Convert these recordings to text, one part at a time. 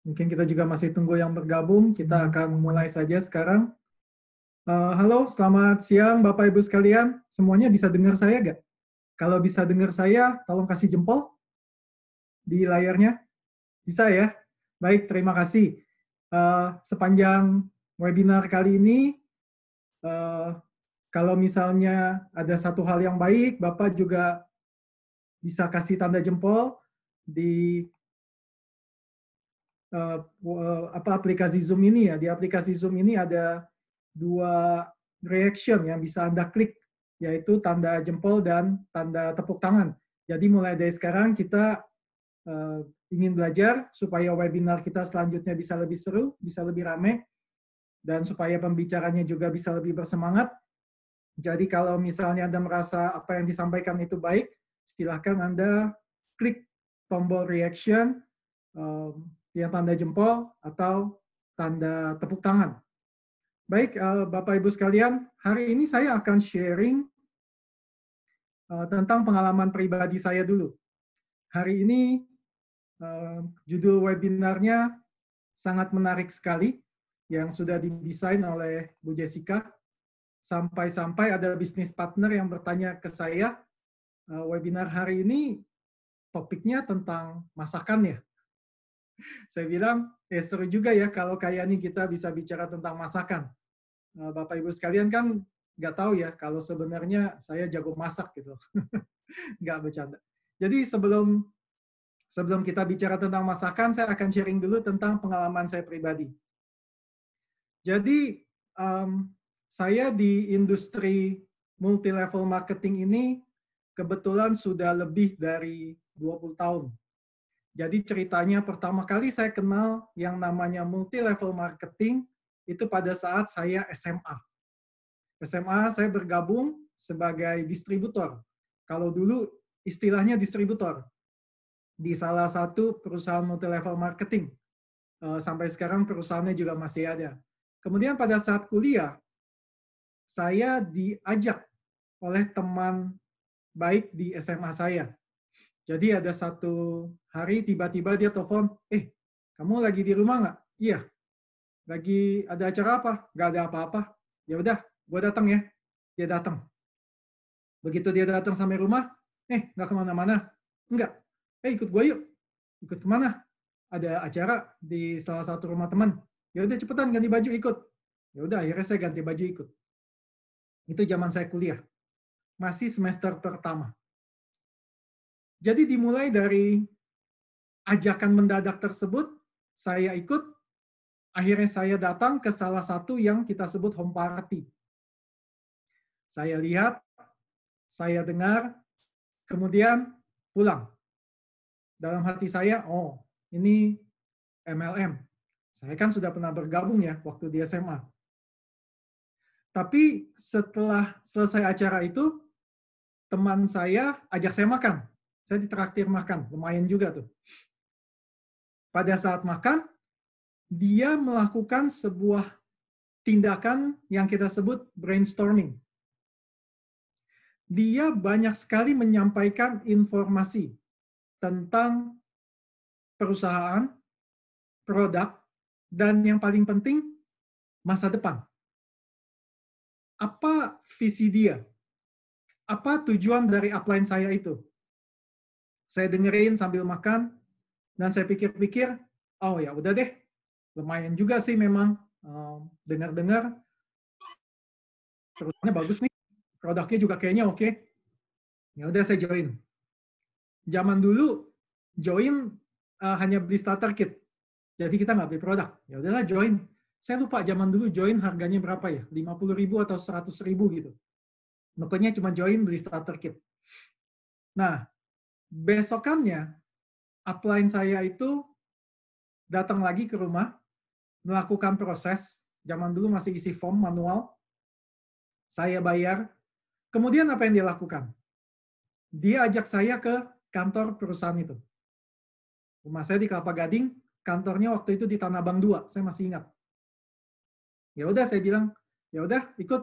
Mungkin kita juga masih tunggu yang bergabung. Kita akan mulai saja sekarang. Halo, selamat siang Bapak Ibu sekalian. Semuanya bisa dengar saya nggak? Kalau bisa dengar saya, tolong kasih jempol di layarnya. Bisa ya? Baik, terima kasih. Sepanjang webinar kali ini, kalau misalnya ada satu hal yang baik, Bapak juga bisa kasih tanda jempol di aplikasi Zoom ini ya. Di aplikasi Zoom ini ada dua reaction yang bisa Anda klik, yaitu tanda jempol dan tanda tepuk tangan. Jadi mulai dari sekarang kita ingin belajar supaya webinar kita selanjutnya bisa lebih seru, bisa lebih ramai, dan supaya pembicaranya juga bisa lebih bersemangat. Jadi kalau misalnya Anda merasa apa yang disampaikan itu baik, silahkan Anda klik tombol reaction, yang tanda jempol atau tanda tepuk tangan. Baik, Bapak Ibu sekalian, hari ini saya akan sharing tentang pengalaman pribadi saya dulu. Hari ini judul webinarnya sangat menarik sekali, yang sudah didesain oleh Bu Jessica. Sampai-sampai ada bisnis partner yang bertanya ke saya, webinar hari ini topiknya tentang masakan ya. Saya bilang, seru juga ya kalau kayaknya kita bisa bicara tentang masakan. Bapak Ibu sekalian kan nggak tahu ya kalau sebenarnya saya jago masak gitu. Nggak bercanda. Jadi sebelum kita bicara tentang masakan, saya akan sharing dulu tentang pengalaman saya pribadi. Jadi saya di industri multi-level marketing ini kebetulan sudah lebih dari 20 tahun. Jadi ceritanya pertama kali saya kenal yang namanya multi-level marketing itu pada saat saya SMA. SMA saya bergabung sebagai distributor. Kalau dulu istilahnya distributor di salah satu perusahaan multi-level marketing. Sampai sekarang perusahaannya juga masih ada. Kemudian pada saat kuliah, saya diajak oleh teman baik di SMA saya. Jadi ada satu hari tiba-tiba dia telepon, kamu lagi di rumah nggak? Iya. Lagi ada acara apa? Nggak ada apa-apa. Ya udah, gue datang ya. Dia datang. Begitu dia datang sampai rumah, nggak kemana-mana. Enggak. Ikut gue yuk. Ikut kemana? Ada acara di salah satu rumah teman. Ya udah cepetan ganti baju ikut. Ya udah akhirnya saya ganti baju ikut. Itu zaman saya kuliah. Masih semester pertama. Jadi dimulai dari ajakan mendadak tersebut, saya ikut, akhirnya saya datang ke salah satu yang kita sebut home party. Saya lihat, saya dengar, kemudian pulang. Dalam hati saya, oh ini MLM. Saya kan sudah pernah bergabung ya waktu di SMA. Tapi setelah selesai acara itu, teman saya ajak saya makan. Saya ditraktir makan, lumayan juga tuh. Pada saat makan, dia melakukan sebuah tindakan yang kita sebut brainstorming. Dia banyak sekali menyampaikan informasi tentang perusahaan, produk, dan yang paling penting, masa depan. Apa visi dia? Apa tujuan dari upline saya itu? Saya dengerin sambil makan, dan saya pikir-pikir, oh ya udah deh, lumayan juga sih memang dengar-dengar, perusahaannya bagus nih, produknya juga kayaknya oke. Ya udah saya join. Zaman dulu join hanya beli starter kit, jadi kita nggak beli produk. Ya udahlah join. Saya lupa zaman dulu join harganya berapa ya, 50.000 atau 100.000 gitu. Pokoknya cuma join beli starter kit. Nah, besokannya upline saya itu datang lagi ke rumah, melakukan proses. Zaman dulu masih isi form manual. Saya bayar. Kemudian apa yang dia lakukan? Dia ajak saya ke kantor perusahaan itu. Rumah saya di Kelapa Gading, kantornya waktu itu di Tanah Abang 2, saya masih ingat. Ya udah saya bilang, ya udah ikut.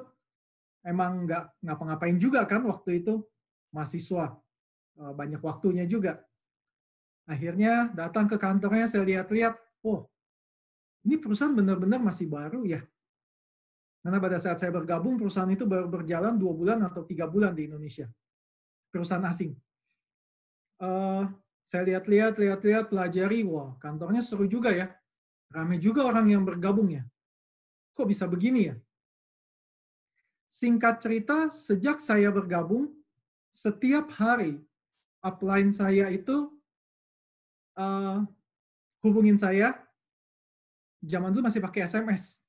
Emang nggak ngapa-ngapain juga kan waktu itu, mahasiswa, banyak waktunya juga. Akhirnya datang ke kantornya, saya lihat-lihat, oh, ini perusahaan benar-benar masih baru ya. Karena pada saat saya bergabung, perusahaan itu baru berjalan 2 bulan atau 3 bulan di Indonesia. Perusahaan asing. Eh, saya lihat-lihat, pelajari, wah, kantornya seru juga ya. Ramai juga orang yang bergabung ya. Kok bisa begini ya? Singkat cerita, sejak saya bergabung, setiap hari upline saya itu eh, hubungin saya. Zaman dulu masih pakai SMS.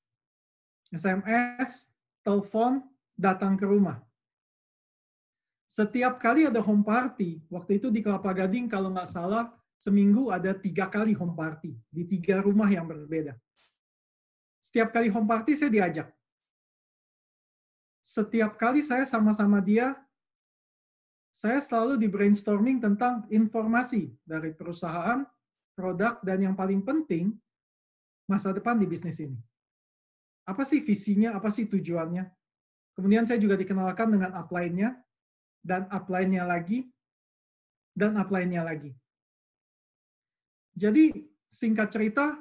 SMS, telepon, datang ke rumah. Setiap kali ada home party, waktu itu di Kelapa Gading kalau nggak salah, seminggu ada 3 kali home party di 3 rumah yang berbeda. Setiap kali home party saya diajak. Setiap kali saya sama-sama dia, saya selalu di brainstorming tentang informasi dari perusahaan, produk, dan yang paling penting, masa depan di bisnis ini. Apa sih visinya, apa sih tujuannya? Kemudian saya juga dikenalkan dengan upline-nya, dan upline-nya lagi, dan upline-nya lagi. Jadi, singkat cerita,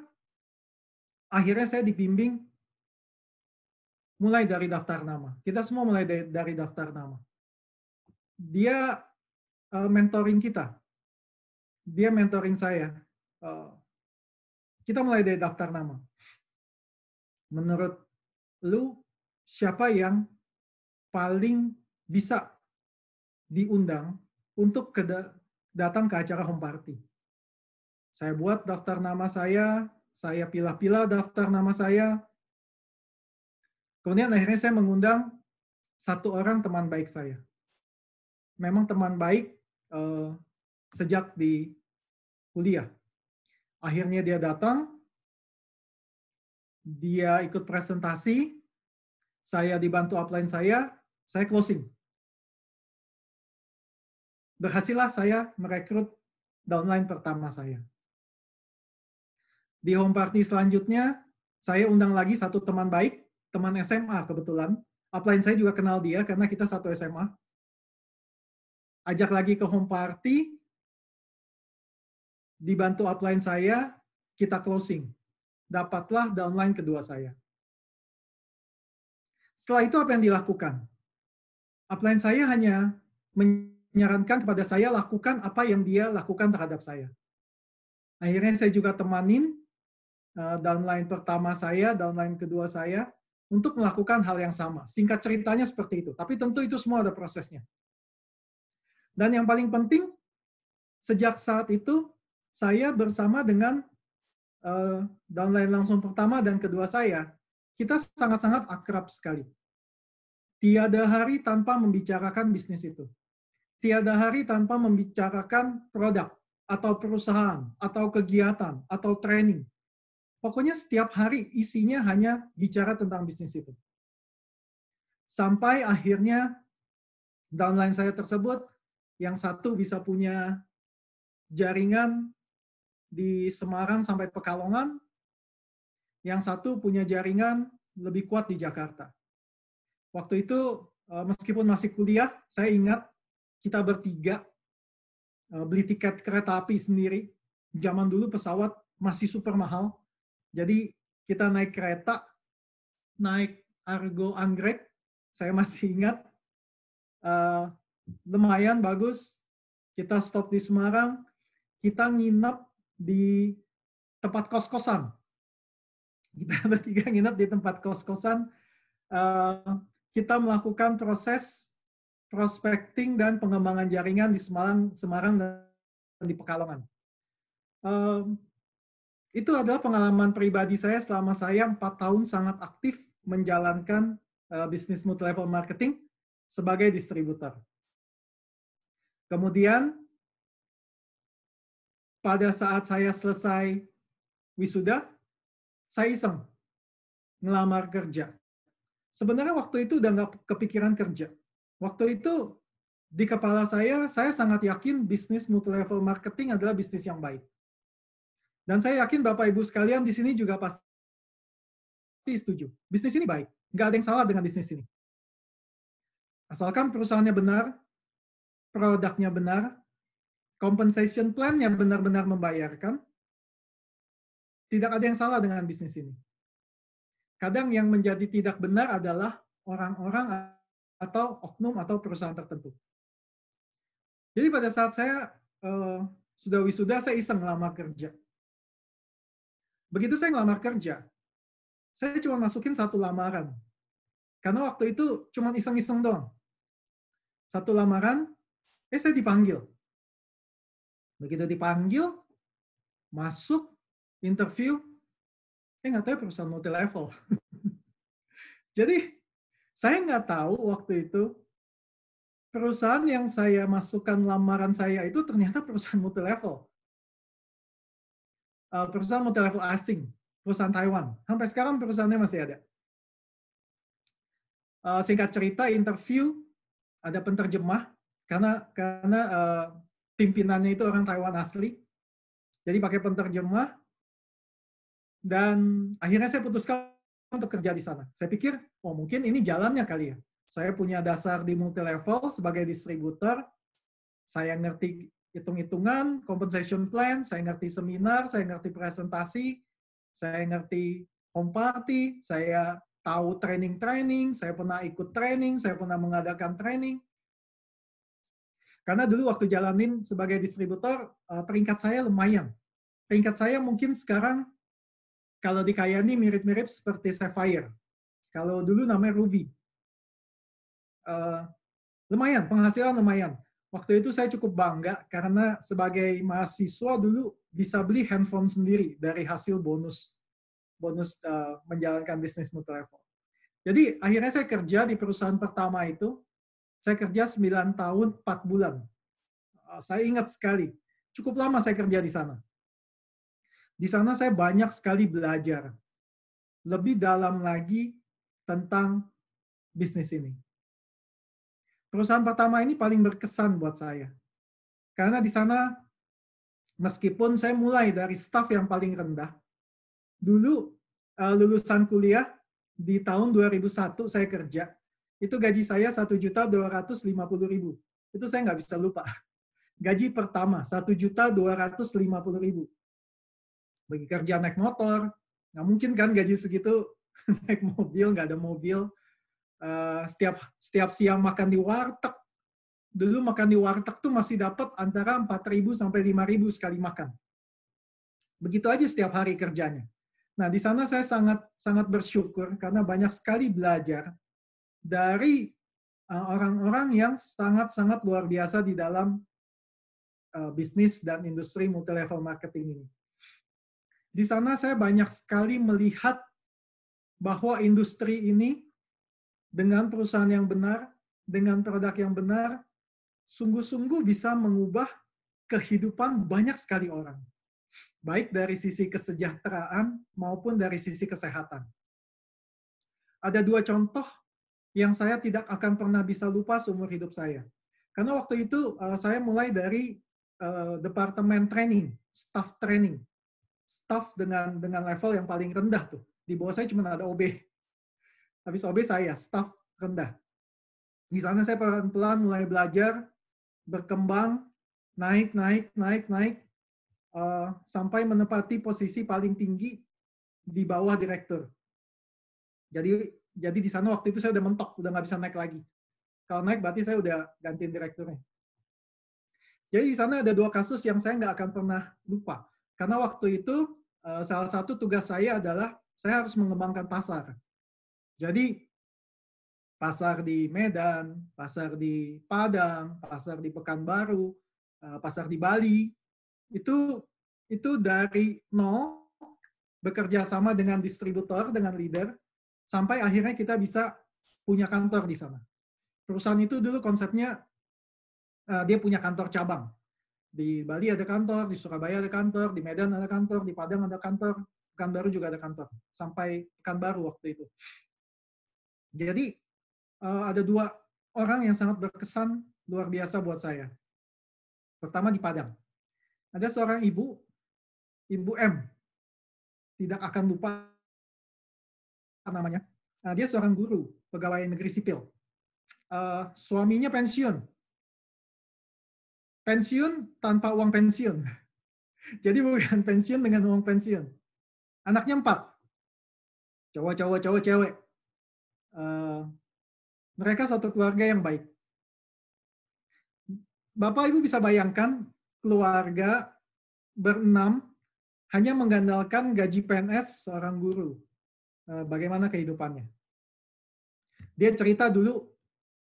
akhirnya saya dibimbing mulai dari daftar nama. Kita semua mulai dari daftar nama. Dia mentoring kita. Dia mentoring saya. Kita mulai dari daftar nama. Menurut lu, siapa yang paling bisa diundang untuk datang ke acara home party? Saya buat daftar nama saya pilah-pilah daftar nama saya. Kemudian akhirnya saya mengundang 1 orang teman baik saya. Memang teman baik sejak di kuliah. Akhirnya dia datang, dia ikut presentasi, saya dibantu upline saya closing. Berhasillah saya merekrut downline pertama saya. Di home party selanjutnya, saya undang lagi 1 teman baik, teman SMA kebetulan. Upline saya juga kenal dia karena kita satu SMA. Ajak lagi ke home party, dibantu upline saya, kita closing. Dapatlah downline kedua saya. Setelah itu apa yang dilakukan? Upline saya hanya menyarankan kepada saya lakukan apa yang dia lakukan terhadap saya. Akhirnya saya juga temanin downline pertama saya, downline kedua saya, untuk melakukan hal yang sama. Singkat ceritanya seperti itu. Tapi tentu itu semua ada prosesnya. Dan yang paling penting, sejak saat itu, saya bersama dengan downline langsung pertama dan kedua saya, kita sangat-sangat akrab sekali. Tiada hari tanpa membicarakan bisnis itu. Tiada hari tanpa membicarakan produk, atau perusahaan, atau kegiatan, atau training. Pokoknya setiap hari isinya hanya bicara tentang bisnis itu. Sampai akhirnya downline saya tersebut, yang satu bisa punya jaringan di Semarang sampai Pekalongan, yang satu punya jaringan lebih kuat di Jakarta. Waktu itu, meskipun masih kuliah, saya ingat kita bertiga beli tiket kereta api sendiri. Zaman dulu pesawat masih super mahal. Jadi kita naik kereta, naik Argo Anggrek, saya masih ingat, lumayan bagus. Kita stop di Semarang, kita nginap di tempat kos-kosan. Kita bertiga nginap di tempat kos-kosan. Kita melakukan proses prospecting dan pengembangan jaringan di Semarang dan di Pekalongan. Itu adalah pengalaman pribadi saya selama saya 4 tahun sangat aktif menjalankan bisnis multi-level marketing sebagai distributor. Kemudian, pada saat saya selesai wisuda, saya iseng ngelamar kerja. Sebenarnya waktu itu udah nggak kepikiran kerja. Waktu itu di kepala saya sangat yakin bisnis multi-level marketing adalah bisnis yang baik. Dan saya yakin Bapak Ibu sekalian di sini juga pasti setuju. Bisnis ini baik. Nggak ada yang salah dengan bisnis ini. Asalkan perusahaannya benar, produknya benar, compensation plan-nya benar-benar membayarkan, tidak ada yang salah dengan bisnis ini. Kadang yang menjadi tidak benar adalah orang-orang atau oknum atau perusahaan tertentu. Jadi pada saat saya sudah wisuda, saya iseng ngelamar kerja. Begitu saya ngelamar kerja, saya cuma masukin satu lamaran. Karena waktu itu cuma iseng-iseng doang. Satu lamaran, saya dipanggil. Begitu dipanggil, masuk, interview, nggak tahu perusahaan multi level. Jadi saya nggak tahu waktu itu perusahaan yang saya masukkan lamaran saya itu ternyata perusahaan multi level. Perusahaan multi level asing, perusahaan Taiwan. Sampai sekarang perusahaannya masih ada. Singkat cerita, interview, ada penterjemah, karena pimpinannya itu orang Taiwan asli. Jadi pakai penterjemah, dan akhirnya saya putuskan untuk kerja di sana. Saya pikir, oh mungkin ini jalannya kali ya. Saya punya dasar di multi level sebagai distributor, saya ngerti hitung-hitungan, compensation plan, saya ngerti seminar, saya ngerti presentasi, saya ngerti home party, saya tahu training-training, saya pernah ikut training, saya pernah mengadakan training. Karena dulu waktu jalanin sebagai distributor, peringkat saya lumayan. Peringkat saya mungkin sekarang, kalau di Kayani mirip-mirip seperti Sapphire. Kalau dulu namanya Ruby. Lumayan, penghasilan lumayan. Waktu itu saya cukup bangga karena sebagai mahasiswa dulu bisa beli handphone sendiri dari hasil bonus menjalankan bisnis multi level. Jadi akhirnya saya kerja di perusahaan pertama itu, saya kerja 9 tahun 4 bulan. Saya ingat sekali, cukup lama saya kerja di sana. Di sana saya banyak sekali belajar, lebih dalam lagi tentang bisnis ini. Perusahaan pertama ini paling berkesan buat saya. Karena di sana, meskipun saya mulai dari staf yang paling rendah, dulu lulusan kuliah di tahun 2001 saya kerja, itu gaji saya 1.250.000. Itu saya nggak bisa lupa. Gaji pertama 1.250.000. Bagi kerja naik motor, nggak mungkin kan gaji segitu naik mobil, nggak ada mobil. Setiap siang makan di warteg. Dulu makan di warteg tuh masih dapat antara 4.000 sampai 5.000 sekali makan. Begitu aja setiap hari kerjanya. Nah, di sana saya sangat bersyukur karena banyak sekali belajar dari orang-orang yang sangat-sangat luar biasa di dalam bisnis dan industri multi-level marketing ini. Di sana saya banyak sekali melihat bahwa industri ini dengan perusahaan yang benar, dengan produk yang benar, sungguh-sungguh bisa mengubah kehidupan banyak sekali orang. Baik dari sisi kesejahteraan maupun dari sisi kesehatan. Ada 2 contoh yang saya tidak akan pernah bisa lupa seumur hidup saya. Karena waktu itu saya mulai dari departemen training, staff training. Staff dengan level yang paling rendah tuh. Di bawah saya cuma ada OB. Habis OB saya, staff rendah. Di sana saya pelan-pelan mulai belajar, berkembang, naik, sampai menempati posisi paling tinggi di bawah direktur. Jadi di sana waktu itu saya udah mentok, udah nggak bisa naik lagi. Kalau naik berarti saya udah gantiin direkturnya. Jadi di sana ada 2 kasus yang saya nggak akan pernah lupa. Karena waktu itu salah satu tugas saya adalah saya harus mengembangkan pasar. Jadi pasar di Medan, pasar di Padang, pasar di Pekanbaru, pasar di Bali, itu dari nol, bekerja sama dengan distributor, dengan leader, sampai akhirnya kita bisa punya kantor di sana. Perusahaan itu dulu konsepnya, dia punya kantor cabang. Di Bali ada kantor, di Surabaya ada kantor, di Medan ada kantor, di Padang ada kantor, Pekanbaru juga ada kantor, sampai Pekanbaru waktu itu. Jadi ada 2 orang yang sangat berkesan luar biasa buat saya. Pertama di Padang. Ada seorang ibu M. Tidak akan lupa namanya. Dia seorang guru, pegawai negeri sipil. Suaminya pensiun. pensiun tanpa uang pensiun. Jadi bukan pensiun dengan uang pensiun. Anaknya 4. Cowok, cowok, cowok, cewek. Mereka satu keluarga yang baik. Bapak Ibu bisa bayangkan keluarga berenam hanya mengandalkan gaji PNS seorang guru. Bagaimana kehidupannya? Dia cerita dulu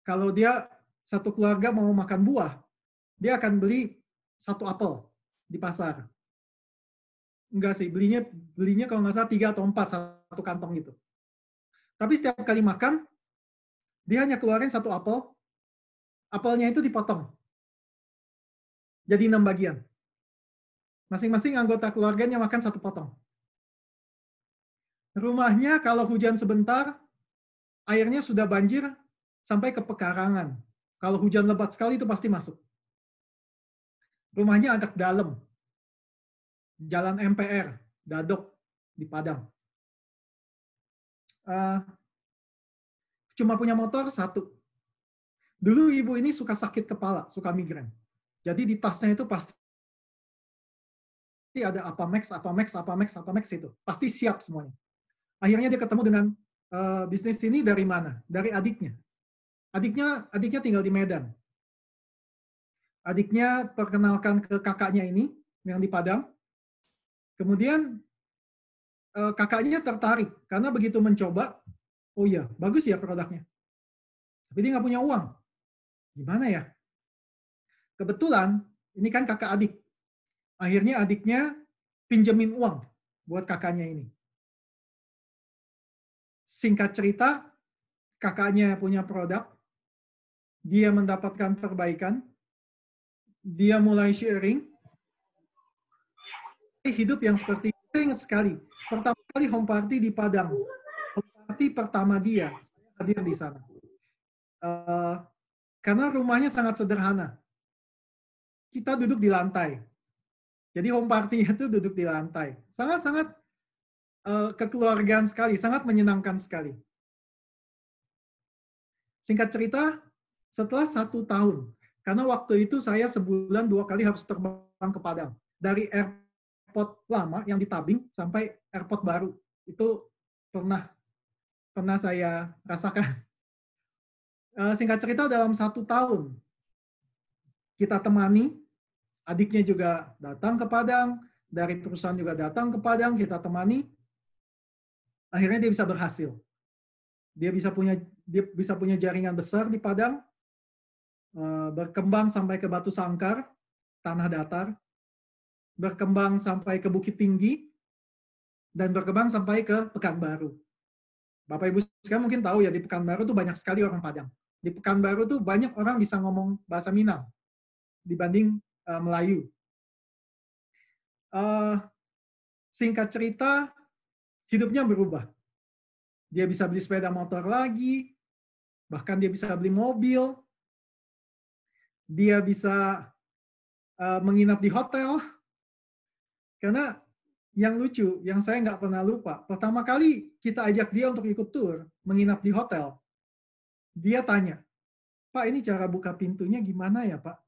kalau dia satu keluarga mau makan buah, dia akan beli 1 apel di pasar. Enggak sih, belinya kalau nggak salah 3 atau 4 satu kantong gitu. Tapi setiap kali makan, dia hanya keluarin 1 apel, apelnya itu dipotong. Jadi 6 bagian. Masing-masing anggota keluarganya makan 1 potong. Rumahnya kalau hujan sebentar, airnya sudah banjir sampai ke pekarangan. Kalau hujan lebat sekali itu pasti masuk. Rumahnya agak dalam. Jalan MPR, Dadok, di Padang. Cuma punya motor 1. Dulu ibu ini suka sakit kepala, suka migrain. Jadi di tasnya itu pasti ada Apamax itu. Pasti siap semuanya. Akhirnya dia ketemu dengan bisnis ini dari mana? Dari adiknya. Adiknya tinggal di Medan. Adiknya perkenalkan ke kakaknya ini yang di Padang. Kemudian kakaknya tertarik karena begitu mencoba, oh iya, bagus ya produknya. Tapi dia nggak punya uang. Gimana ya? Kebetulan, ini kan kakak adik. Akhirnya adiknya pinjemin uang buat kakaknya ini. Singkat cerita, kakaknya punya produk, dia mendapatkan perbaikan, dia mulai sharing, hidup yang seperti itu. Saya ingat sekali. Pertama kali home party di Padang. Home party pertama dia, saya hadir di sana. Karena rumahnya sangat sederhana. Kita duduk di lantai. Jadi home party itu duduk di lantai. Sangat-sangat kekeluargaan sekali, sangat menyenangkan sekali. Singkat cerita, setelah 1 tahun, karena waktu itu saya sebulan 2 kali harus terbang ke Padang. Dari airport lama yang di Tabing sampai airport baru. Itu pernah saya rasakan. Singkat cerita, dalam 1 tahun, kita temani, adiknya juga datang ke Padang, dari perusahaan juga datang ke Padang, kita temani, akhirnya dia bisa berhasil. Dia bisa punya jaringan besar di Padang, berkembang sampai ke Batu Sangkar, tanah datar, berkembang sampai ke Bukit Tinggi, dan berkembang sampai ke Pekanbaru. Bapak Ibu sekalian mungkin tahu ya, di Pekanbaru tuh banyak sekali orang Padang. Di Pekanbaru tuh banyak orang bisa ngomong bahasa Minang dibanding Melayu. Singkat cerita, hidupnya berubah. Dia bisa beli sepeda motor lagi, bahkan dia bisa beli mobil, dia bisa menginap di hotel. Karena yang lucu, yang saya nggak pernah lupa, pertama kali kita ajak dia untuk ikut tur, menginap di hotel, dia tanya, Pak, ini cara buka pintunya gimana ya, Pak?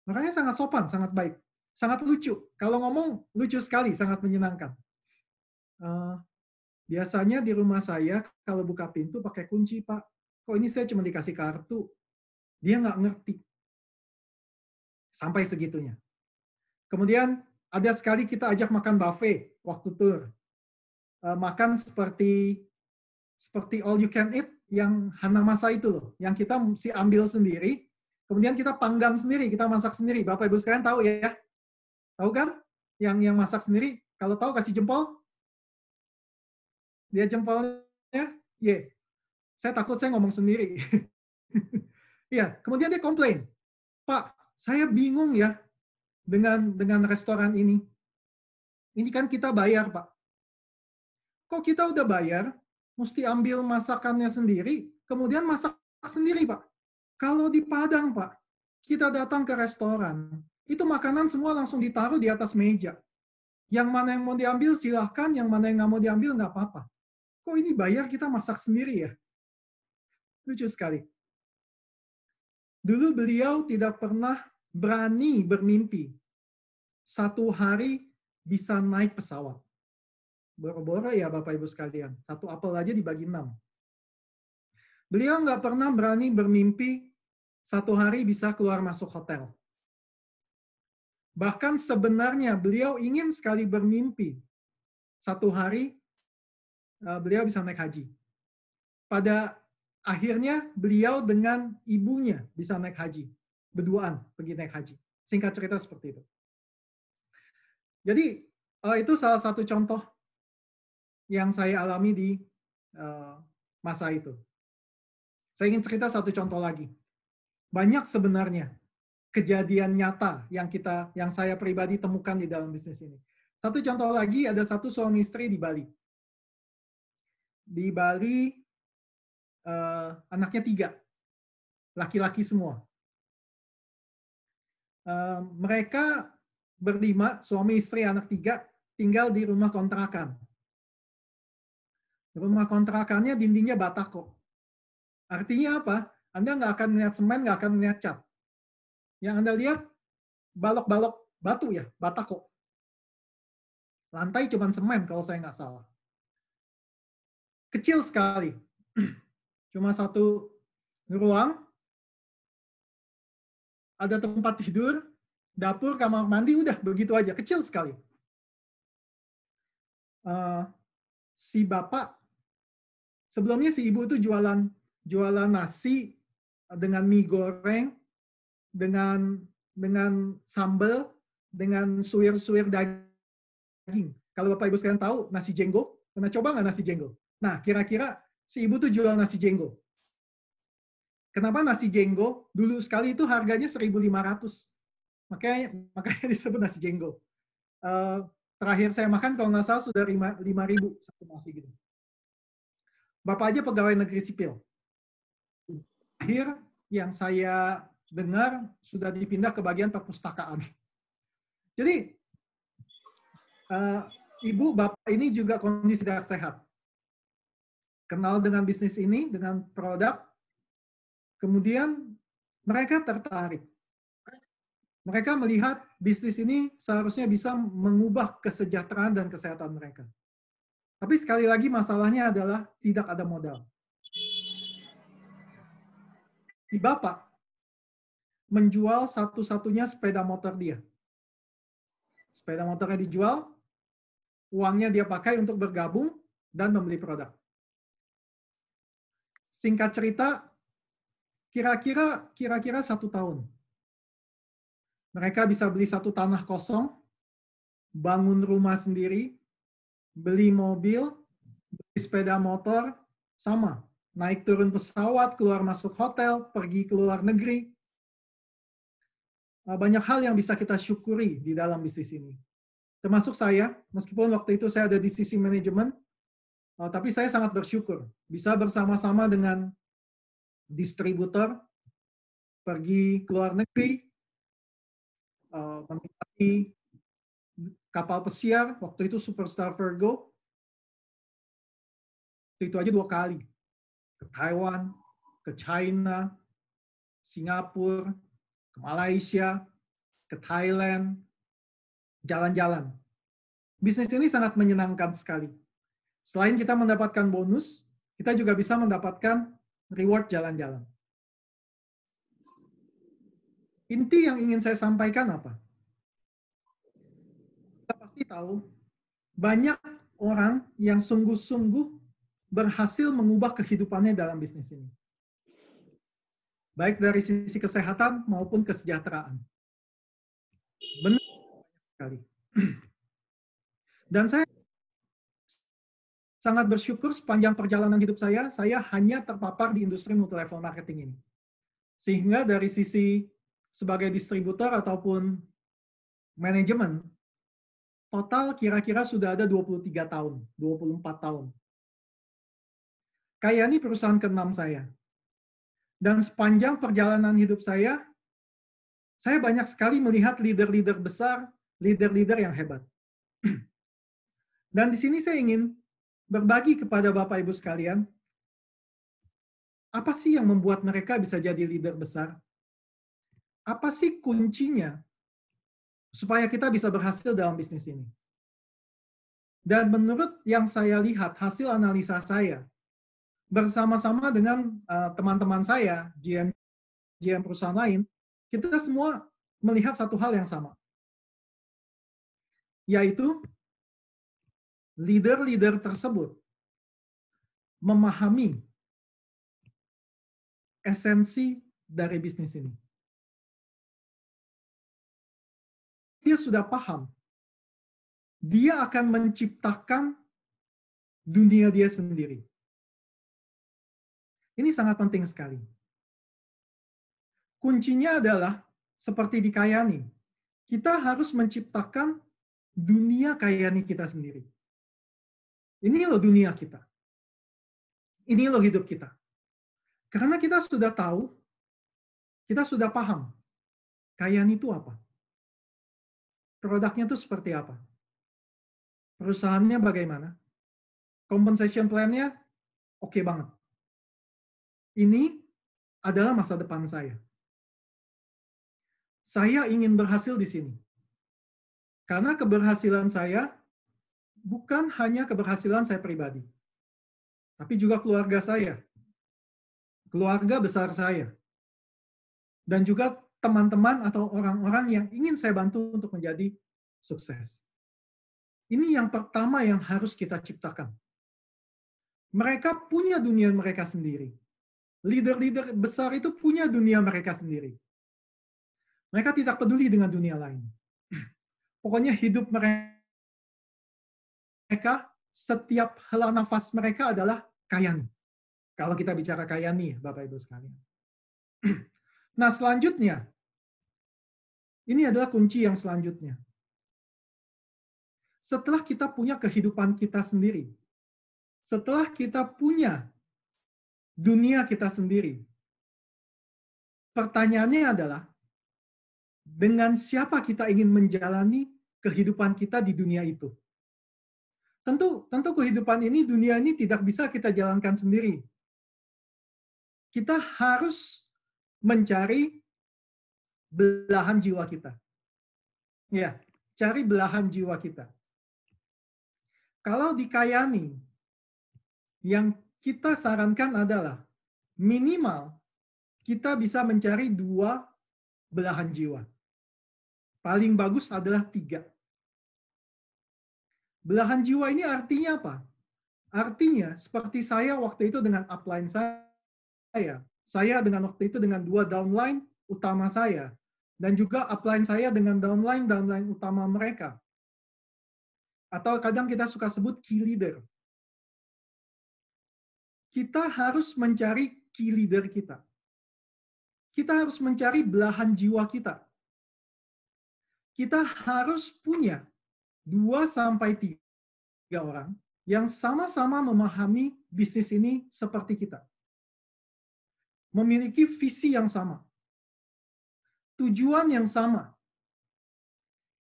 Makanya sangat sopan, sangat baik, sangat lucu. Kalau ngomong, lucu sekali, sangat menyenangkan. Biasanya di rumah saya, kalau buka pintu pakai kunci, Pak. Kok ini saya cuma dikasih kartu? Dia nggak ngerti. Sampai segitunya. Kemudian, ada sekali kita ajak makan buffet waktu tur. Makan seperti all you can eat yang Hanamasa itu loh, yang kita mesti ambil sendiri, kemudian kita panggang sendiri, kita masak sendiri. Bapak Ibu sekalian tahu ya? Tahu kan? Yang masak sendiri, kalau tahu kasih jempol. Dia jempolnya, ye. Saya takut saya ngomong sendiri. Iya, kemudian dia komplain, Pak, saya bingung ya dengan restoran ini. Ini kan kita bayar, Pak. Kok kita udah bayar, mesti ambil masakannya sendiri, kemudian masak sendiri, Pak. Kalau di Padang, Pak, kita datang ke restoran, itu makanan semua langsung ditaruh di atas meja. Yang mana yang mau diambil silahkan, yang mana yang nggak mau diambil nggak apa-apa. Kok ini bayar kita masak sendiri ya? Lucu sekali. Dulu beliau tidak pernah berani bermimpi satu hari bisa naik pesawat. Boro-boro ya Bapak Ibu sekalian, satu apel aja dibagi 6. Beliau nggak pernah berani bermimpi satu hari bisa keluar masuk hotel. Bahkan sebenarnya beliau ingin sekali bermimpi satu hari beliau bisa naik haji. Pada akhirnya beliau dengan ibunya bisa naik haji. Berduaan pergi naik haji. Singkat cerita seperti itu. Jadi itu salah satu contoh yang saya alami di masa itu. Saya ingin cerita satu contoh lagi. Banyak sebenarnya kejadian nyata yang saya pribadi temukan di dalam bisnis ini. Satu contoh lagi, ada satu suami istri di Bali. Di Bali anaknya 3, laki-laki semua. Mereka berlima, suami istri anak 3, tinggal di rumah kontrakan. Rumah kontrakannya dindingnya bata kok. Artinya apa? Anda nggak akan melihat semen, nggak akan melihat cat. Yang Anda lihat balok-balok batu ya, bata kok. Lantai cuma semen kalau saya nggak salah. Kecil sekali. Cuma satu ruang, ada tempat tidur, dapur, kamar mandi, udah begitu aja. Kecil sekali. Si bapak, sebelumnya si ibu itu jualan nasi dengan mie goreng, dengan sambal, dengan suir-suir daging. Kalau Bapak Ibu sekalian tahu nasi jenggo, pernah coba nggak nasi jenggo? Nah, kira-kira si ibu tuh jual nasi jenggo. Kenapa nasi jenggo? Dulu sekali itu harganya 1.500. Makanya disebut nasi jenggo. Terakhir saya makan kalau nggak salah sudah 5.000 satu nasi gitu. Bapak aja pegawai negeri sipil. Akhir yang saya dengar sudah dipindah ke bagian perpustakaan. Jadi ibu bapak ini juga kondisi tidak sehat. Kenal dengan bisnis ini, dengan produk, kemudian mereka tertarik. Mereka melihat bisnis ini seharusnya bisa mengubah kesejahteraan dan kesehatan mereka. Tapi sekali lagi masalahnya adalah tidak ada modal. Si bapak menjual satu-satunya sepeda motor dia. Sepeda motornya dijual, uangnya dia pakai untuk bergabung dan membeli produk. Singkat cerita, kira-kira 1 tahun. Mereka bisa beli satu tanah kosong, bangun rumah sendiri, beli mobil, beli sepeda motor, sama. Naik turun pesawat, keluar masuk hotel, pergi ke luar negeri. Banyak hal yang bisa kita syukuri di dalam bisnis ini. Termasuk saya, meskipun waktu itu saya ada di sisi manajemen, tapi saya sangat bersyukur bisa bersama-sama dengan distributor pergi ke luar negeri, menikmati kapal pesiar, waktu itu Superstar Virgo, itu aja 2 kali. Ke Taiwan, ke China, Singapura, ke Malaysia, ke Thailand, jalan-jalan. Bisnis ini sangat menyenangkan sekali. Selain kita mendapatkan bonus, kita juga bisa mendapatkan reward jalan-jalan. Inti yang ingin saya sampaikan apa? Kita pasti tahu, banyak orang yang sungguh-sungguh berhasil mengubah kehidupannya dalam bisnis ini. Baik dari sisi kesehatan maupun kesejahteraan. Benar sekali. Dan saya sangat bersyukur sepanjang perjalanan hidup saya hanya terpapar di industri multilevel marketing ini. Sehingga dari sisi sebagai distributor ataupun manajemen, total kira-kira sudah ada 23 tahun, 24 tahun. Kayak ini perusahaan ke-6 saya. Dan sepanjang perjalanan hidup saya banyak sekali melihat leader-leader besar, leader-leader yang hebat. Dan di sini saya ingin berbagi kepada Bapak Ibu sekalian, apa sih yang membuat mereka bisa jadi leader besar? Apa sih kuncinya supaya kita bisa berhasil dalam bisnis ini? Dan menurut yang saya lihat, hasil analisa saya, bersama-sama dengan teman-teman saya, GM perusahaan lain, kita semua melihat satu hal yang sama, yaitu leader-leader tersebut memahami esensi dari bisnis ini. Dia sudah paham, dia akan menciptakan dunia dia sendiri. Ini sangat penting sekali. Kuncinya adalah seperti di Kayani, kita harus menciptakan dunia Kayani kita sendiri. Ini loh dunia kita. Ini loh hidup kita. Karena kita sudah tahu, kita sudah paham, Kayani itu apa? Produknya itu seperti apa? Perusahaannya bagaimana? Compensation plan-nya oke banget. Ini adalah masa depan saya. Saya ingin berhasil di sini. Karena keberhasilan saya bukan hanya keberhasilan saya pribadi, tapi juga keluarga saya, keluarga besar saya, dan juga teman-teman atau orang-orang yang ingin saya bantu untuk menjadi sukses. Ini yang pertama yang harus kita ciptakan. Mereka punya dunia mereka sendiri. Leader-leader besar itu punya dunia mereka sendiri. Mereka tidak peduli dengan dunia lain. Pokoknya hidup mereka, setiap hela nafas mereka adalah Kayani. Kalau kita bicara Kayani, Bapak Ibu sekalian. Nah, selanjutnya, ini adalah kunci yang selanjutnya. Setelah kita punya kehidupan kita sendiri, setelah kita punya dunia kita sendiri, pertanyaannya adalah, dengan siapa kita ingin menjalani kehidupan kita di dunia itu? Tentu kehidupan ini, dunia ini tidak bisa kita jalankan sendiri. Kita harus mencari belahan jiwa kita. Ya, cari belahan jiwa kita. Kalau di Kayani, yang kita sarankan adalah minimal kita bisa mencari 2 belahan jiwa. Paling bagus adalah 3. Belahan jiwa ini artinya apa? Artinya seperti saya waktu itu dengan upline saya dengan waktu itu dengan 2 downline utama saya, dan juga upline saya dengan downline utama mereka. Atau kadang kita suka sebut key leader. Kita harus mencari key leader kita. Kita harus mencari belahan jiwa kita. Kita harus punya 2-3 orang yang sama-sama memahami bisnis ini seperti kita. Memiliki visi yang sama. Tujuan yang sama.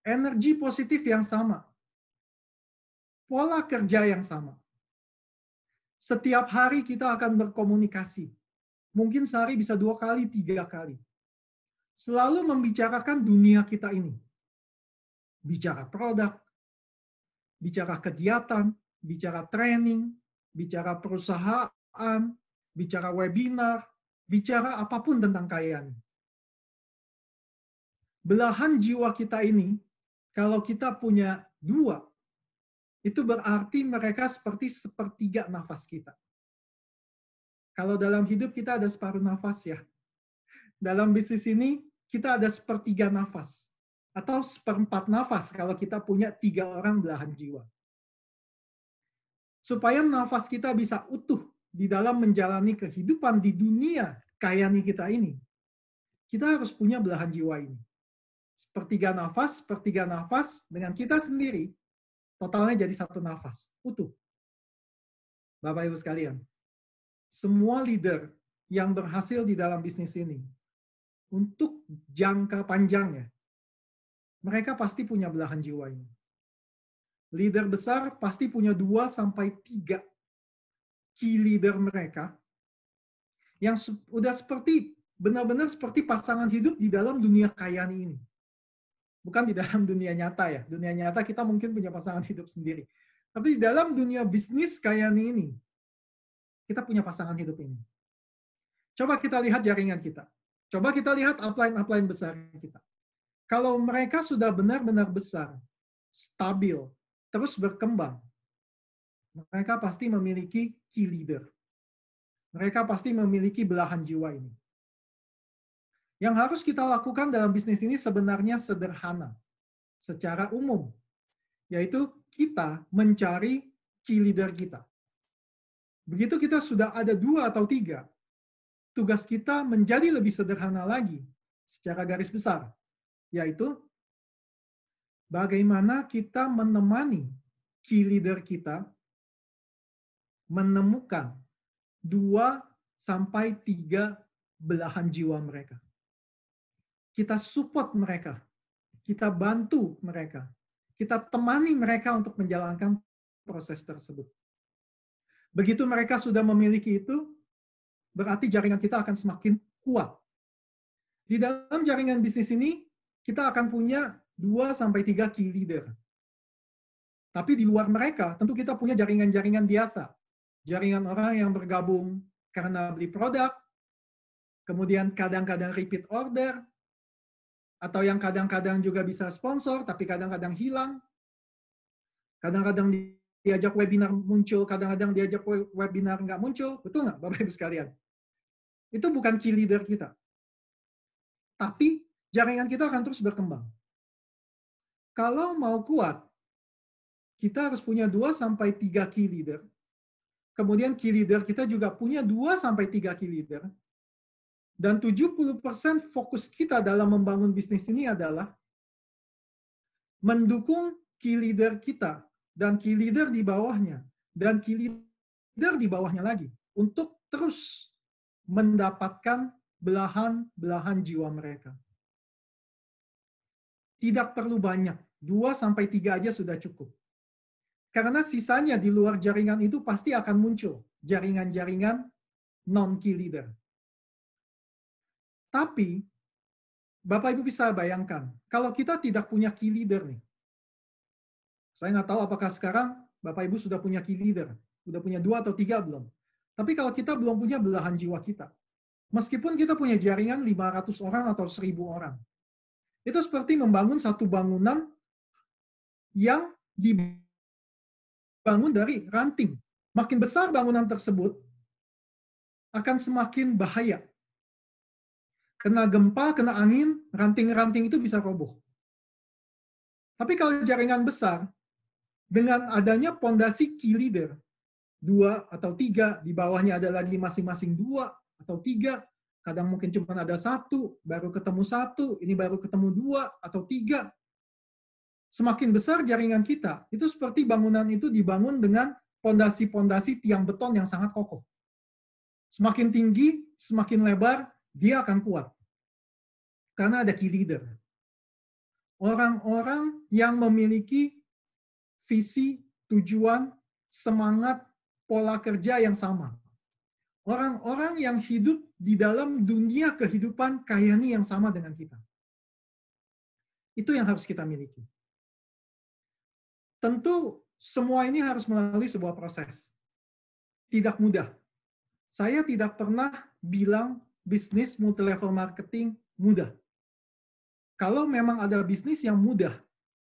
Energi positif yang sama. Pola kerja yang sama. Setiap hari kita akan berkomunikasi. Mungkin sehari bisa 2 kali, 3 kali. Selalu membicarakan dunia kita ini. Bicara produk, bicara kegiatan, bicara training, bicara perusahaan, bicara webinar, bicara apapun tentang Kayani. Belahan jiwa kita ini, kalau kita punya 2, itu berarti mereka seperti sepertiga nafas kita. Kalau dalam hidup kita ada separuh nafas ya. Dalam bisnis ini, kita ada sepertiga nafas. Atau seperempat nafas kalau kita punya 3 orang belahan jiwa. Supaya nafas kita bisa utuh di dalam menjalani kehidupan di dunia Kayani kita ini, kita harus punya belahan jiwa ini. Sepertiga nafas dengan kita sendiri, totalnya jadi 1 nafas, utuh. Bapak Ibu sekalian, semua leader yang berhasil di dalam bisnis ini, untuk jangka panjangnya, mereka pasti punya belahan jiwa ini. Leader besar pasti punya 2-3 key leader mereka yang udah seperti benar-benar seperti pasangan hidup di dalam dunia Kalyani ini. Bukan di dalam dunia nyata ya. Dunia nyata kita mungkin punya pasangan hidup sendiri. Tapi di dalam dunia bisnis Kalyani ini, kita punya pasangan hidup ini. Coba kita lihat jaringan kita. Coba kita lihat upline-upline besar kita. Kalau mereka sudah benar-benar besar, stabil, terus berkembang, mereka pasti memiliki key leader. Mereka pasti memiliki belahan jiwa ini. Yang harus kita lakukan dalam bisnis ini sebenarnya sederhana, secara umum, yaitu kita mencari key leader kita. Begitu kita sudah ada 2 atau 3, tugas kita menjadi lebih sederhana lagi secara garis besar, yaitu bagaimana kita menemani key leader kita menemukan 2 sampai 3 belahan jiwa mereka. Kita support mereka, kita bantu mereka, kita temani mereka untuk menjalankan proses tersebut. Begitu mereka sudah memiliki itu, berarti jaringan kita akan semakin kuat. Di dalam jaringan bisnis ini, kita akan punya 2 sampai 3 key leader. Tapi di luar mereka, tentu kita punya jaringan-jaringan biasa. Jaringan orang yang bergabung karena beli produk, kemudian kadang-kadang repeat order, atau yang kadang-kadang juga bisa sponsor, tapi kadang-kadang hilang. Kadang-kadang diajak webinar muncul, kadang-kadang diajak webinar nggak muncul. Betul nggak, Bapak-Ibu sekalian? Itu bukan key leader kita. Tapi jaringan kita akan terus berkembang. Kalau mau kuat, kita harus punya 2 sampai 3 key leader. Kemudian key leader kita juga punya 2 sampai 3 key leader. Dan 70% fokus kita dalam membangun bisnis ini adalah mendukung key leader kita dan key leader di bawahnya dan key leader di bawahnya lagi untuk terus mendapatkan belahan-belahan jiwa mereka. Tidak perlu banyak, 2 sampai 3 aja sudah cukup. Karena sisanya di luar jaringan itu pasti akan muncul jaringan-jaringan non-key leader. Tapi, Bapak Ibu bisa bayangkan, kalau kita tidak punya key leader nih, saya nggak tahu apakah sekarang Bapak Ibu sudah punya key leader, sudah punya 2 atau 3 belum. Tapi kalau kita belum punya belahan jiwa kita, meskipun kita punya jaringan 500 orang atau 1000 orang, itu seperti membangun satu bangunan yang dibangun dari ranting. Makin besar bangunan tersebut, akan semakin bahaya. Kena gempa, kena angin, ranting-ranting itu bisa roboh. Tapi kalau jaringan besar, dengan adanya pondasi key leader, 2 atau 3, di bawahnya ada lagi masing-masing 2 atau 3, kadang mungkin cuma ada 1, baru ketemu 1, ini baru ketemu 2 atau 3. Semakin besar jaringan kita, itu seperti bangunan itu dibangun dengan pondasi-pondasi tiang beton yang sangat kokoh. Semakin tinggi, semakin lebar, dia akan kuat. Karena ada key leader. Orang-orang yang memiliki visi, tujuan, semangat, pola kerja yang sama. Orang-orang yang hidup di dalam dunia kehidupan Kalyani yang sama dengan kita. Itu yang harus kita miliki. Tentu semua ini harus melalui sebuah proses. Tidak mudah. Saya tidak pernah bilang bisnis multi-level marketing mudah. Kalau memang ada bisnis yang mudah,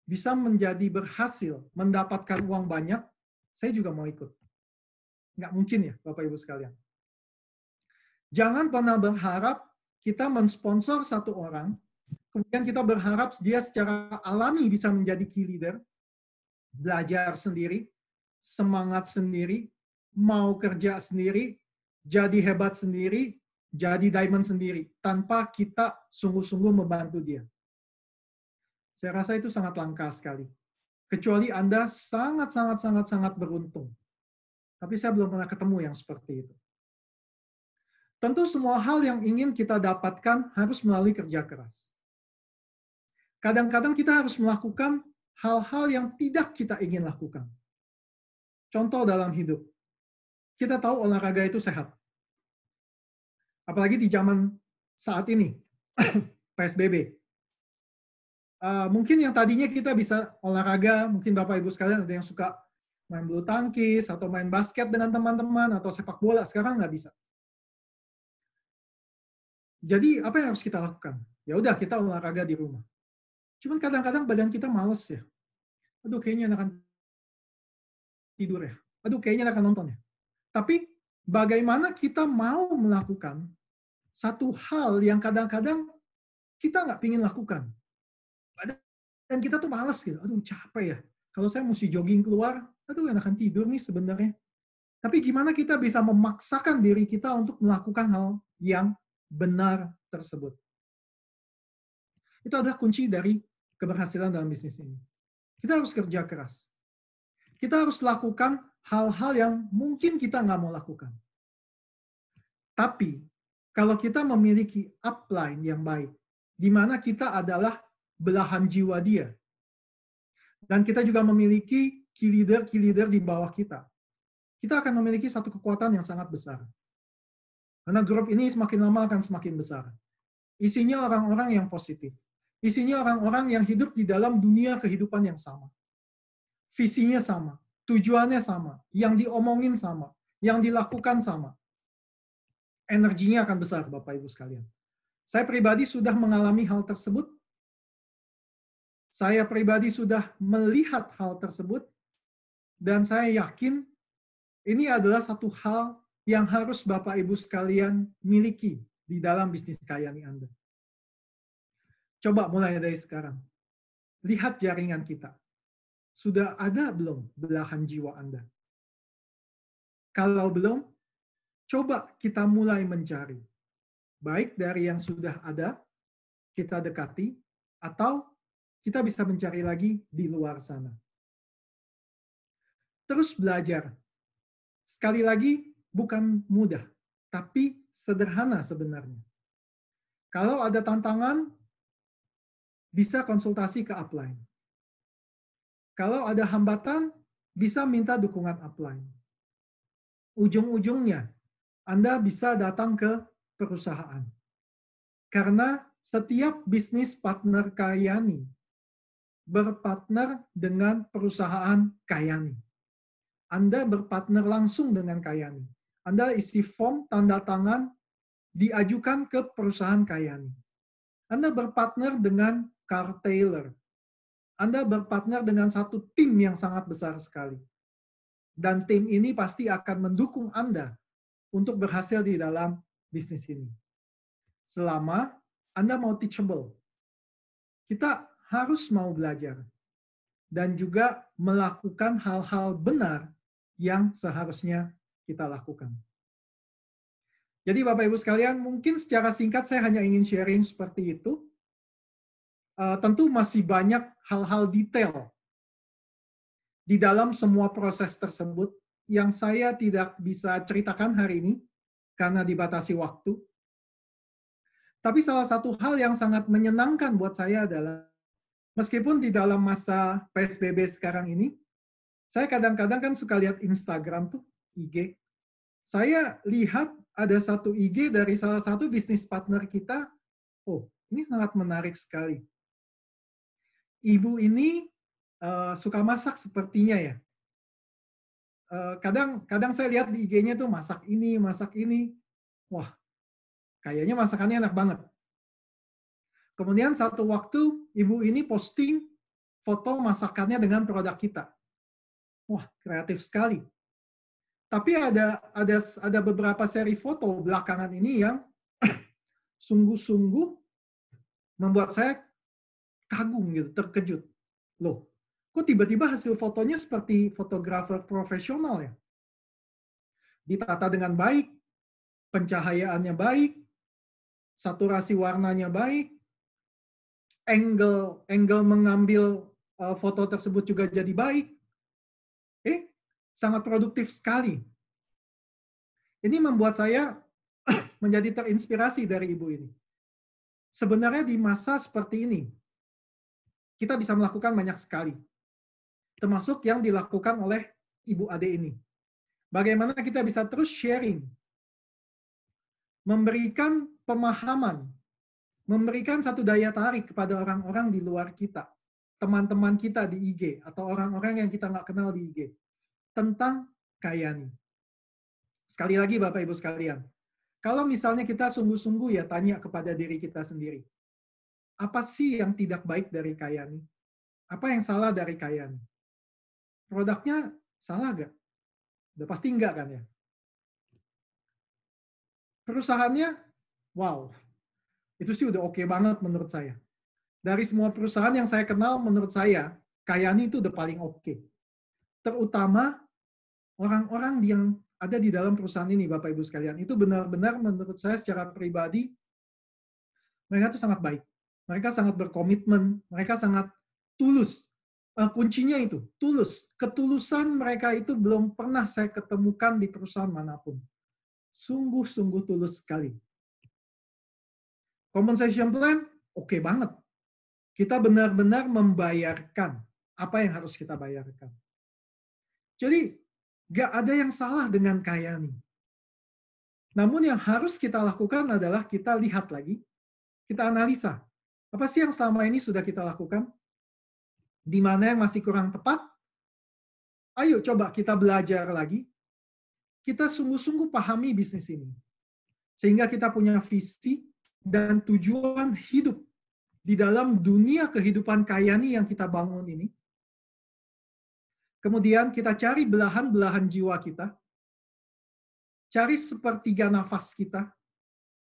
bisa menjadi berhasil, mendapatkan uang banyak, saya juga mau ikut. Nggak mungkin ya, Bapak Ibu sekalian. Jangan pernah berharap kita mensponsor satu orang, kemudian kita berharap dia secara alami bisa menjadi key leader, belajar sendiri, semangat sendiri, mau kerja sendiri, jadi hebat sendiri, jadi diamond sendiri, tanpa kita sungguh-sungguh membantu dia. Saya rasa itu sangat langka sekali. Kecuali Anda sangat beruntung. Tapi saya belum pernah ketemu yang seperti itu. Tentu semua hal yang ingin kita dapatkan harus melalui kerja keras. Kadang-kadang kita harus melakukan hal-hal yang tidak kita ingin lakukan. Contoh dalam hidup. Kita tahu olahraga itu sehat. Apalagi di zaman saat ini, PSBB. Mungkin yang tadinya kita bisa olahraga, mungkin Bapak Ibu sekalian ada yang suka main bulu tangkis, atau main basket dengan teman-teman, atau sepak bola, sekarang nggak bisa. Jadi apa yang harus kita lakukan? Ya udah, kita olahraga di rumah. Cuman kadang-kadang badan kita males ya. Aduh, kayaknya akan tidur ya. Aduh, kayaknya akan nonton ya. Tapi bagaimana kita mau melakukan satu hal yang kadang-kadang kita nggak pingin lakukan. Dan kita tuh males gitu. Aduh, capek ya. Kalau saya mesti jogging keluar, aduh, enakan tidur nih sebenarnya. Tapi gimana kita bisa memaksakan diri kita untuk melakukan hal yang benar tersebut? Itu adalah kunci dari keberhasilan dalam bisnis ini. Kita harus kerja keras. Kita harus lakukan hal-hal yang mungkin kita nggak mau lakukan. Tapi, kalau kita memiliki upline yang baik, di mana kita adalah belahan jiwa dia, dan kita juga memiliki key leader di bawah kita, kita akan memiliki satu kekuatan yang sangat besar. Karena grup ini semakin lama akan semakin besar. Isinya orang-orang yang positif. Isinya orang-orang yang hidup di dalam dunia kehidupan yang sama. Visinya sama, tujuannya sama, yang diomongin sama, yang dilakukan sama. Energinya akan besar, Bapak Ibu sekalian. Saya pribadi sudah mengalami hal tersebut. Saya pribadi sudah melihat hal tersebut. Dan saya yakin ini adalah satu hal yang harus Bapak Ibu sekalian miliki di dalam bisnis Kayani Anda. Coba mulai dari sekarang. Lihat jaringan kita. Sudah ada belum belahan jiwa Anda? Kalau belum, coba kita mulai mencari. Baik dari yang sudah ada, kita dekati, atau kita bisa mencari lagi di luar sana. Terus belajar. Sekali lagi, bukan mudah, tapi sederhana sebenarnya. Kalau ada tantangan, bisa konsultasi ke upline. Kalau ada hambatan, bisa minta dukungan upline. Ujung-ujungnya, Anda bisa datang ke perusahaan. Karena setiap bisnis partner Kayani berpartner dengan perusahaan Kayani. Anda berpartner langsung dengan Kayani. Anda isi form, tanda tangan, diajukan ke perusahaan Kayani. Anda berpartner dengan Car Taylor. Anda berpartner dengan satu tim yang sangat besar sekali. Dan tim ini pasti akan mendukung Anda untuk berhasil di dalam bisnis ini. Selama Anda mau teachable. Kita harus mau belajar. Dan juga melakukan hal-hal benar yang seharusnya kita lakukan. Jadi Bapak Ibu sekalian, mungkin secara singkat saya hanya ingin sharing seperti itu. Tentu masih banyak hal-hal detail di dalam semua proses tersebut yang saya tidak bisa ceritakan hari ini karena dibatasi waktu. Tapi salah satu hal yang sangat menyenangkan buat saya adalah meskipun di dalam masa PSBB sekarang ini, saya kadang-kadang kan suka lihat Instagram tuh, IG. Saya lihat ada satu IG dari salah satu bisnis partner kita. Oh, ini sangat menarik sekali. Ibu ini suka masak sepertinya ya. Kadang saya lihat di IG-nya tuh masak ini. Wah, kayaknya masakannya enak banget. Kemudian satu waktu ibu ini posting foto masakannya dengan produk kita. Wah, kreatif sekali. Tapi ada beberapa seri foto belakangan ini yang sungguh-sungguh membuat saya kagum gitu, terkejut. Loh, kok tiba-tiba hasil fotonya seperti fotografer profesional ya? Ditata dengan baik, pencahayaannya baik, saturasi warnanya baik, angle mengambil foto tersebut juga jadi baik. Sangat produktif sekali. Ini membuat saya menjadi terinspirasi dari ibu ini. Sebenarnya di masa seperti ini, kita bisa melakukan banyak sekali. Termasuk yang dilakukan oleh ibu ade ini. Bagaimana kita bisa terus sharing memberikan pemahaman, memberikan satu daya tarik kepada orang-orang di luar kita, teman-teman kita di IG, atau orang-orang yang kita nggak kenal di IG, tentang Kayani. Sekali lagi Bapak Ibu sekalian, kalau misalnya kita sungguh-sungguh ya tanya kepada diri kita sendiri, apa sih yang tidak baik dari Kayani? Apa yang salah dari Kayani? Produknya salah nggak? Udah pasti enggak kan ya? Perusahaannya, wow, itu sih udah oke banget menurut saya. Dari semua perusahaan yang saya kenal, menurut saya, Kayani itu udah paling oke. Terutama orang-orang yang ada di dalam perusahaan ini, Bapak Ibu sekalian, itu benar-benar menurut saya secara pribadi, mereka tuh sangat baik. Mereka sangat berkomitmen, mereka sangat tulus. Kuncinya itu, tulus. Ketulusan mereka itu belum pernah saya ketemukan di perusahaan manapun. Sungguh-sungguh tulus sekali. Compensation plan, oke banget. Kita benar-benar membayarkan apa yang harus kita bayarkan. Jadi, nggak ada yang salah dengan Kayani. Namun yang harus kita lakukan adalah kita lihat lagi, kita analisa. Apa sih yang selama ini sudah kita lakukan? Di mana yang masih kurang tepat? Ayo coba kita belajar lagi. Kita sungguh-sungguh pahami bisnis ini. Sehingga kita punya visi dan tujuan hidup di dalam dunia kehidupan Kayani yang kita bangun ini. Kemudian kita cari belahan-belahan jiwa kita. Cari sepertiga nafas kita.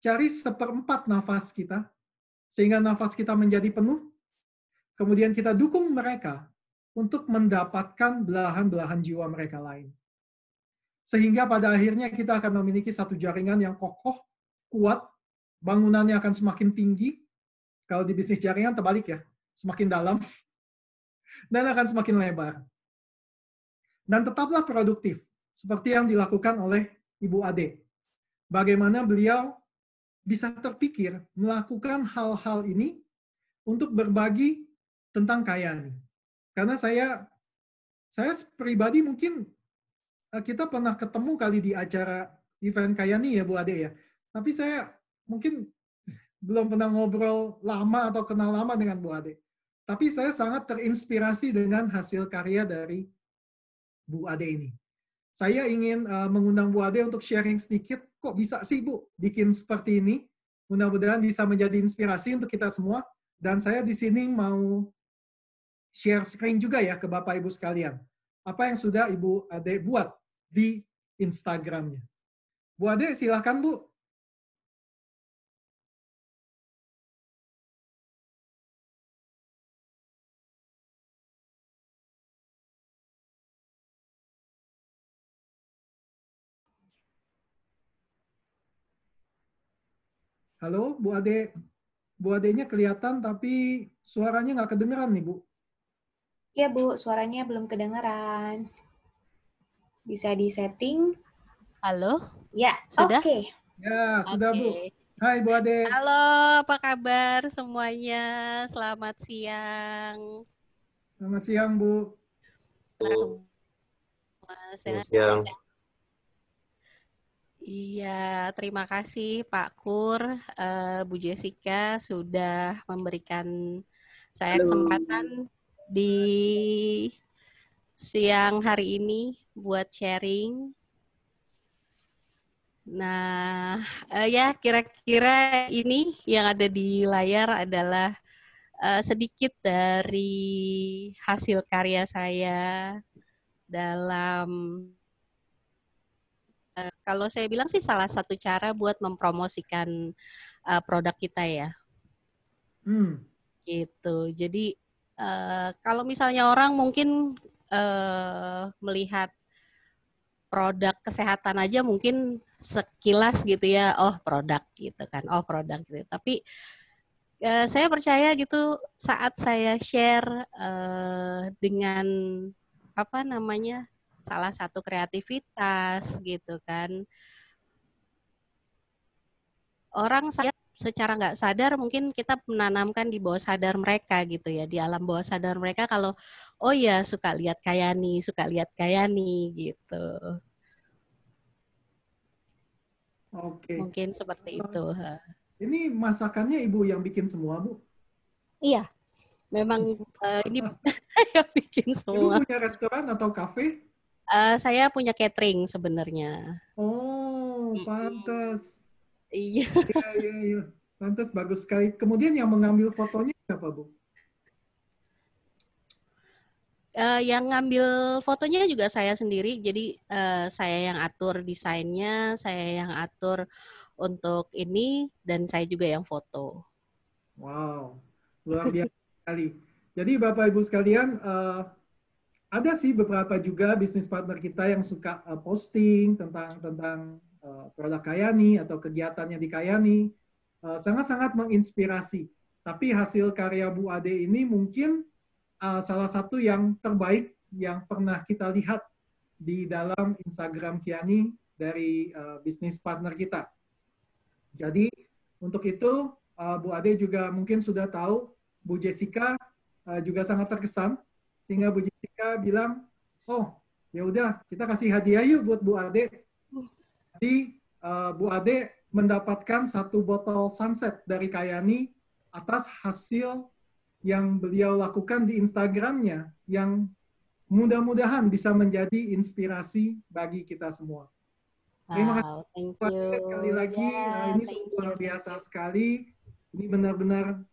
Cari seperempat nafas kita. Sehingga nafas kita menjadi penuh. Kemudian kita dukung mereka untuk mendapatkan belahan-belahan jiwa mereka lain. Sehingga pada akhirnya kita akan memiliki satu jaringan yang kokoh, kuat, bangunannya akan semakin tinggi. Kalau di bisnis jaringan terbalik ya, semakin dalam, dan akan semakin lebar. Dan tetaplah produktif, seperti yang dilakukan oleh Ibu Ade. Bagaimana beliau bisa terpikir melakukan hal-hal ini untuk berbagi tentang Kayani. Karena saya pribadi mungkin kita pernah ketemu kali di acara event Kayani ya Bu Ade ya. Tapi saya mungkin belum pernah ngobrol lama atau kenal lama dengan Bu Ade. Tapi saya sangat terinspirasi dengan hasil karya dari Bu Ade ini. Saya ingin mengundang Bu Ade untuk sharing sedikit, kok bisa sih Bu bikin seperti ini? Mudah-mudahan bisa menjadi inspirasi untuk kita semua. Dan saya di sini mau share screen juga ya ke Bapak Ibu sekalian. Apa yang sudah Ibu Ade buat di Instagramnya. Bu Ade, silahkan Bu. Halo, Bu Ade. Bu Ade-nya kelihatan tapi suaranya nggak kedengeran nih, Bu. Iya, Bu. Suaranya belum kedengeran. Bisa di-setting? Halo? Ya, Sudah? oke. Ya, sudah Bu. Oke. Hai Bu Ade. Halo, apa kabar semuanya? Selamat siang. Selamat siang, Bu. Semua sehat? Siang. Iya, terima kasih Pak Kur, Bu Jessica sudah memberikan saya kesempatan di siang hari ini buat sharing. Nah, ya kira-kira ini yang ada di layar adalah sedikit dari hasil karya saya dalam kalau saya bilang sih salah satu cara buat mempromosikan produk kita ya. Gitu. Jadi kalau misalnya orang mungkin melihat produk kesehatan aja mungkin sekilas gitu ya, oh produk gitu kan, oh produk gitu. Tapi saya percaya gitu saat saya share dengan apa namanya salah satu kreativitas gitu kan, orang saya secara nggak sadar mungkin kita menanamkan di bawah sadar mereka gitu ya, di alam bawah sadar mereka kalau oh ya suka lihat Kayani gitu. Oke. Mungkin seperti itu. Ini masakannya Ibu yang bikin semua, Bu? Iya, memang ini saya bikin Ibu semua. punya restoran atau kafe? Saya punya catering sebenarnya. Oh, pantas. Iya. Iya. Pantas, bagus sekali. Kemudian yang mengambil fotonya siapa, Bu? Yang ngambil fotonya juga saya sendiri, jadi saya yang atur desainnya, saya yang atur untuk ini, dan saya juga yang foto. Wow, luar biasa sekali. Jadi Bapak Ibu sekalian, ada sih beberapa juga bisnis partner kita yang suka posting tentang produk Kayani atau kegiatannya di Kayani. Sangat-sangat menginspirasi. Tapi hasil karya Bu Ade ini mungkin salah satu yang terbaik yang pernah kita lihat di dalam Instagram Kiani dari bisnis partner kita. Jadi untuk itu Bu Ade juga mungkin sudah tahu Bu Jessica juga sangat terkesan sehingga Bu Jessica bilang, oh ya udah kita kasih hadiah yuk buat Bu Ade. Jadi Bu Ade mendapatkan 1 botol Sunset dari Kayani atas hasil yang beliau lakukan di Instagramnya yang mudah-mudahan bisa menjadi inspirasi bagi kita semua. Terima kasih Thank you. sekali lagi. Ini sungguh luar biasa sekali. Ini benar-benar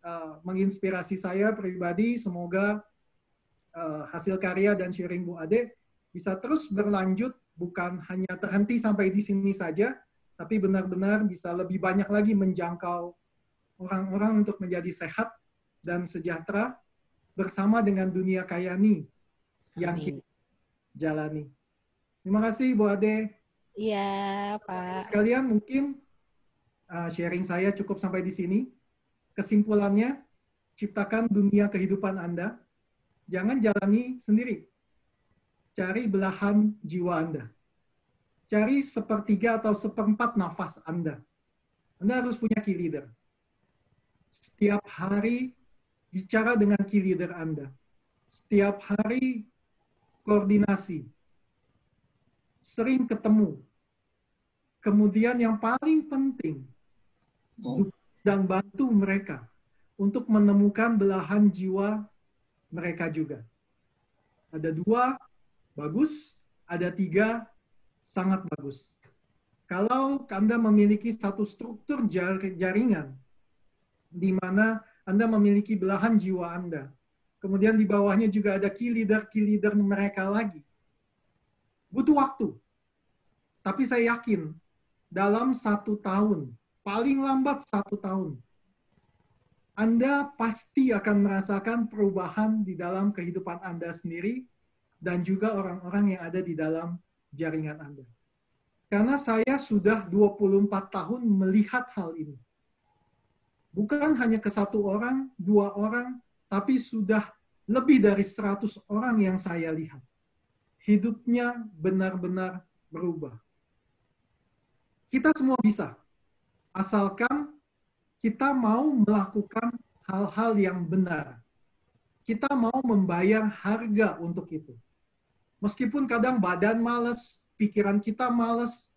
menginspirasi saya pribadi. Semoga hasil karya dan sharing Bu Ade bisa terus berlanjut, bukan hanya terhenti sampai di sini saja, tapi benar-benar bisa lebih banyak lagi menjangkau orang-orang untuk menjadi sehat dan sejahtera bersama dengan dunia Kayani yang kita jalani. Terima kasih Bu Ade. Iya, Pak. Sekalian mungkin sharing saya cukup sampai di sini. Kesimpulannya, ciptakan dunia kehidupan Anda. Jangan jalani sendiri. Cari belahan jiwa Anda. Cari 1/3 atau 1/4 nafas Anda. Anda harus punya key leader. Setiap hari bicara dengan key leader Anda. Setiap hari koordinasi. Sering ketemu. Kemudian yang paling penting, dan bantu mereka untuk menemukan belahan jiwa mereka juga. Ada 2, bagus. Ada 3, sangat bagus. Kalau Anda memiliki satu struktur jaringan, di mana Anda memiliki belahan jiwa Anda, kemudian di bawahnya juga ada key leader mereka lagi. Butuh waktu. Tapi saya yakin, dalam 1 tahun, paling lambat 1 tahun, Anda pasti akan merasakan perubahan di dalam kehidupan Anda sendiri dan juga orang-orang yang ada di dalam jaringan Anda. Karena saya sudah 24 tahun melihat hal ini. Bukan hanya ke 1 orang, 2 orang, tapi sudah lebih dari 100 orang yang saya lihat. Hidupnya benar-benar berubah. Kita semua bisa, asalkan kita mau melakukan hal-hal yang benar. Kita mau membayar harga untuk itu. Meskipun kadang badan malas, pikiran kita malas,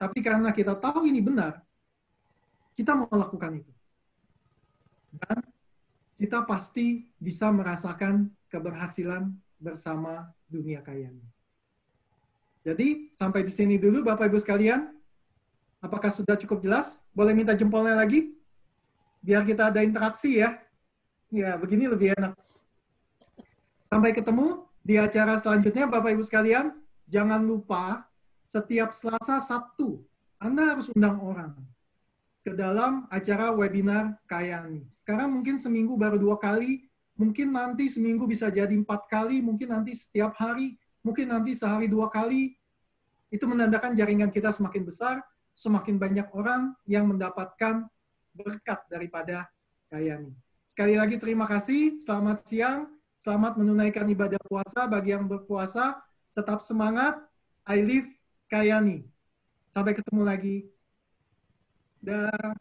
tapi karena kita tahu ini benar, kita mau melakukan itu. Dan kita pasti bisa merasakan keberhasilan bersama dunia Kayani. Jadi, sampai di sini dulu Bapak Ibu sekalian. Apakah sudah cukup jelas? Boleh minta jempolnya lagi? Biar kita ada interaksi ya. Ya, begini lebih enak. Sampai ketemu di acara selanjutnya Bapak Ibu sekalian. Jangan lupa setiap Selasa Sabtu Anda harus undang orang ke dalam acara webinar Kayani. Sekarang mungkin seminggu baru 2 kali, mungkin nanti seminggu bisa jadi 4 kali, mungkin nanti setiap hari, mungkin nanti sehari 2 kali. Itu menandakan jaringan kita semakin besar, semakin banyak orang yang mendapatkan berkat daripada Kayani. Sekali lagi terima kasih, selamat siang, selamat menunaikan ibadah puasa bagi yang berpuasa, tetap semangat, I live Kayani. Sampai ketemu lagi. Dah.